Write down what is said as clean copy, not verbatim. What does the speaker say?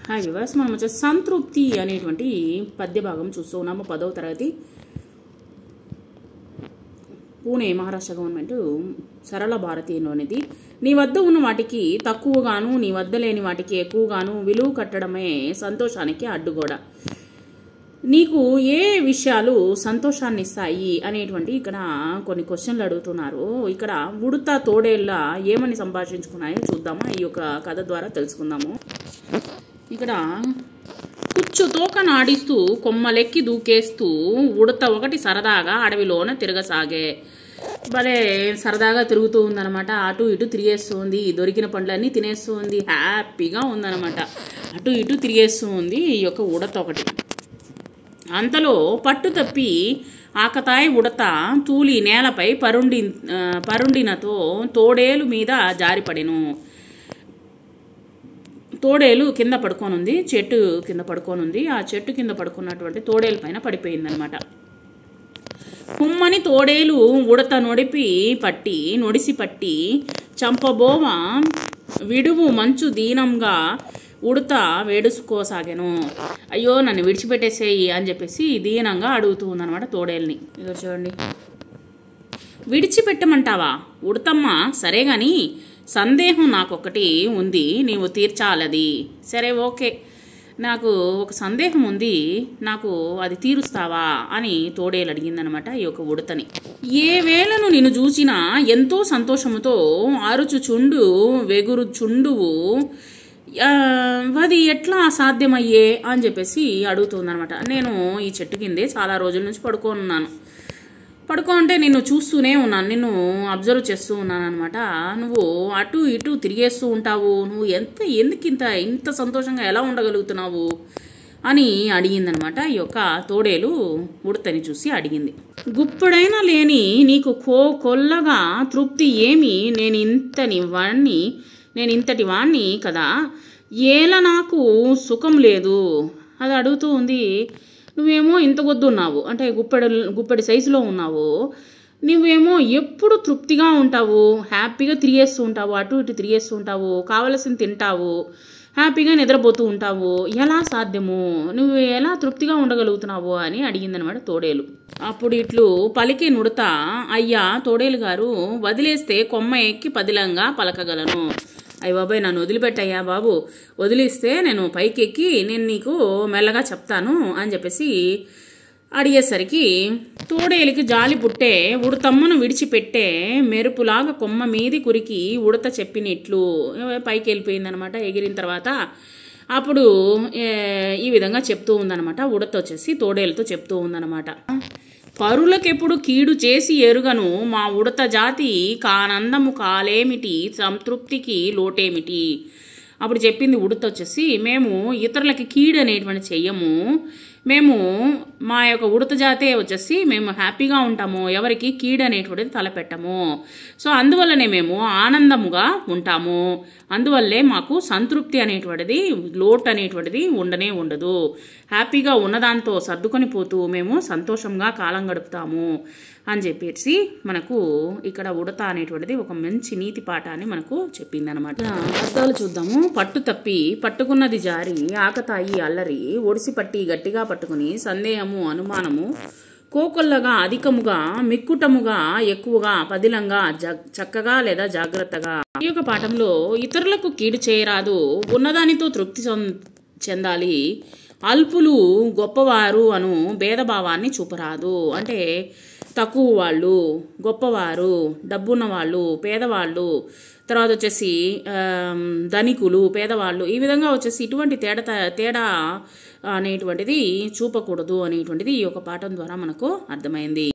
Hi viewers, మనం వచ్చేసి సంతృప్తి అనేటువంటి పద్య భాగం చూస్తూ ఉన్నాము. 10వ తరగతి పూణే మహారాష్ట్ర గవర్నమెంట్ సరళ భారతీయంలోనిది. నీ వద్ద ఉన్న వాటికి తక్కువగాను, నీ వద్ద లేని వాటికి ఎక్కువగాను విలువ కట్టడమే సంతోషానికి అడ్డుగోడ. నీకు ఏ విషయాలు సంతోషాన్ని ఇస్తాయి అనేటువంటి ఇక్కడ కొన్ని క్వశ్చన్లు అడుగుతున్నారు. ఇక్కడ ఉడత తోడేళ్ళ ఏమని సంభాషించుకున్నాయో చూద్దామా, ఈ యొక్క కథ ద్వారా తెలుసుకుందాము. ఇక్కడ కుచ్చు తోక నాడిస్తూ కొమ్మలెక్కి దూకేస్తూ ఉడత ఒకటి సరదాగా అడవిలోన తిరగసాగే. భలే సరదాగా తిరుగుతూ ఉందన్నమాట. అటు ఇటు తిరిగేస్తూ ఉంది, దొరికిన పండ్లన్నీ తినేస్తూ ఉంది, హ్యాపీగా ఉందన్నమాట. అటు ఇటు తిరిగేస్తూ ఉంది ఈ యొక్క ఉడత ఒకటి. అంతలో పట్టు తప్పి ఆకతాయి ఉడత తూలి నేలపై పరుండినతో తోడేలు మీద జారిపడెను. తోడేలు కింద పడుకోనుంది, చెట్టు కింద పడుకోనుంది. ఆ చెట్టు కింద పడుకున్నటువంటి తోడేలు పైన పడిపోయిందనమాట. కుమ్మని తోడేలు ఉడత నొడిసి పట్టి చంపబోవ విడువు మంచు దీనంగా ఉడత వేడుసుకోసాగాను. అయ్యో నన్ను విడిచిపెట్టేసేయి అని చెప్పేసి దీనంగా అడుగుతూ ఉందన్నమాట తోడేల్ని. ఇదో చూడండి, విడిచిపెట్టమంటావా ఉడతమ్మ? సరే గాని సందేహం నాకొకటి ఉంది, నీవు తీర్చాలది. సరే ఓకే, నాకు ఒక సందేహం ఉంది, నాకు అది తీరుస్తావా అని తోడేలు అడిగిందనమాట ఈ యొక్క ఉడతని. ఏ వేళను నిన్ను చూసినా ఎంతో సంతోషముతో అరుచుచుండు వెగురుచుండువు, అది ఎట్లా సాధ్యమయ్యే అని చెప్పేసి అడుగుతుందనమాట. నేను ఈ చెట్టు కిందే చాలా రోజుల నుంచి పడుకోంటే నిన్ను చూస్తూనే ఉన్నాను, నిన్ను అబ్జర్వ్ చేస్తూ ఉన్నాను అనమాట. నువ్వు అటు ఇటు తిరిగేస్తూ ఉంటావు, నువ్వు ఎందుకు ఇంత సంతోషంగా ఎలా ఉండగలుగుతున్నావు అని అడిగిందనమాట. ఈ యొక్క తోడేలు ఉడతని చూసి అడిగింది. గుప్పుడైనా లేని నీకు కొల్లగా తృప్తి ఏమి? నేను ఇంతటి వాణ్ణి కదా, ఏల నాకు సుఖం లేదు. అది అడుగుతూ ఉంది. నువ్వేమో ఇంత ఉన్నావు, అంటే గుప్పెడి సైజులో ఉన్నావు, నువ్వేమో ఎప్పుడు తృప్తిగా ఉంటావు, హ్యాపీగా తిరిగేస్తూ ఉంటావు, అటు ఇటు తిరిగేస్తూ ఉంటావు, కావలసింది తింటావు, హ్యాపీగా నిద్రపోతూ ఉంటావు, ఎలా సాధ్యము? నువ్వు ఎలా తృప్తిగా ఉండగలుగుతున్నావు అని అడిగిందనమాట తోడేలు. అప్పుడు ఇట్లు పలికి నుడత, అయ్యా తోడేలు గారు, వదిలేస్తే కొమ్మ ఎక్కి పదిలంగా పలకగలను. అయ్య బాబాయ్, నన్ను వదిలిపెట్టయ్యా బాబు, వదిలిస్తే నేను పైకి ఎక్కి నేను నీకు మెల్లగా చెప్తాను అని చెప్పేసి అడిగేసరికి తోడేలికి జాలి పుట్టే ఉడతమ్మను విడిచిపెట్టే మెరుపులాగా కొమ్మ మీది కురికి ఉడత చెప్పినట్లు పైకి వెళ్ళిపోయిందనమాట. ఎగిరిన తర్వాత అప్పుడు ఈ విధంగా చెప్తూ ఉందనమాట. ఉడత వచ్చేసి తోడేలతో చెప్తూ ఉందనమాట. పరులకెప్పుడు కీడు చేసి ఎరుగను మా ఉడత జాతి, కానందము కాలేమిటి, సంతృప్తికి లోటేమిటి. అప్పుడు చెప్పింది ఉడత వచ్చేసి, మేము ఇతరులకి కీడు అనేటువంటి చెయ్యము, మేము మా యొక్క ఉడత జాతే వచ్చేసి మేము హ్యాపీగా ఉంటాము, ఎవరికి కీడు అనేటువంటిది తలపెట్టము. సో అందువల్లనే మేము ఆనందముగా ఉంటాము, అందువల్లే మాకు సంతృప్తి అనేటువంటిది, లోటు అనేటువంటిది ఉండనే ఉండదు. హ్యాపీగా ఉన్నదాంతో సర్దుకొని పోతూ మేము సంతోషంగా కాలం గడుపుతాము అని చెప్పేసి మనకు ఇక్కడ ఉడత అనేటువంటిది ఒక మంచి నీతి పాఠాన్ని మనకు చెప్పింది అనమాట. అర్థాలు చూద్దాము. పట్టు తప్పి పట్టుకున్నది జారి, ఆకతాయి అల్లరి ఒడిసి పట్టి గట్టిగా పట్టుకుని, సందేహము అనుమానము కోకొల్లగా అధికముగా మిక్కుటముగా ఎక్కువగా పదిలంగా చక్కగా లేదా జాగ్రత్తగా. ఈ యొక్క పాఠంలో ఇతరులకు కీడు చేయరాదు, ఉన్నదానితో తృప్తి చెందాలి, అల్పులు గొప్పవారు అను భేదభావాన్ని చూపరాదు. అంటే తక్కువ వాళ్ళు, గొప్పవారు, డబ్బున్న వాళ్ళు, పేదవాళ్ళు, తర్వాత వచ్చేసి ధనికులు, పేదవాళ్ళు, ఈ విధంగా వచ్చేసి ఇటువంటి తేడా అనేటువంటిది చూపకూడదు అనేటువంటిది ఈ యొక్క పాఠం ద్వారా మనకు అర్థమైంది.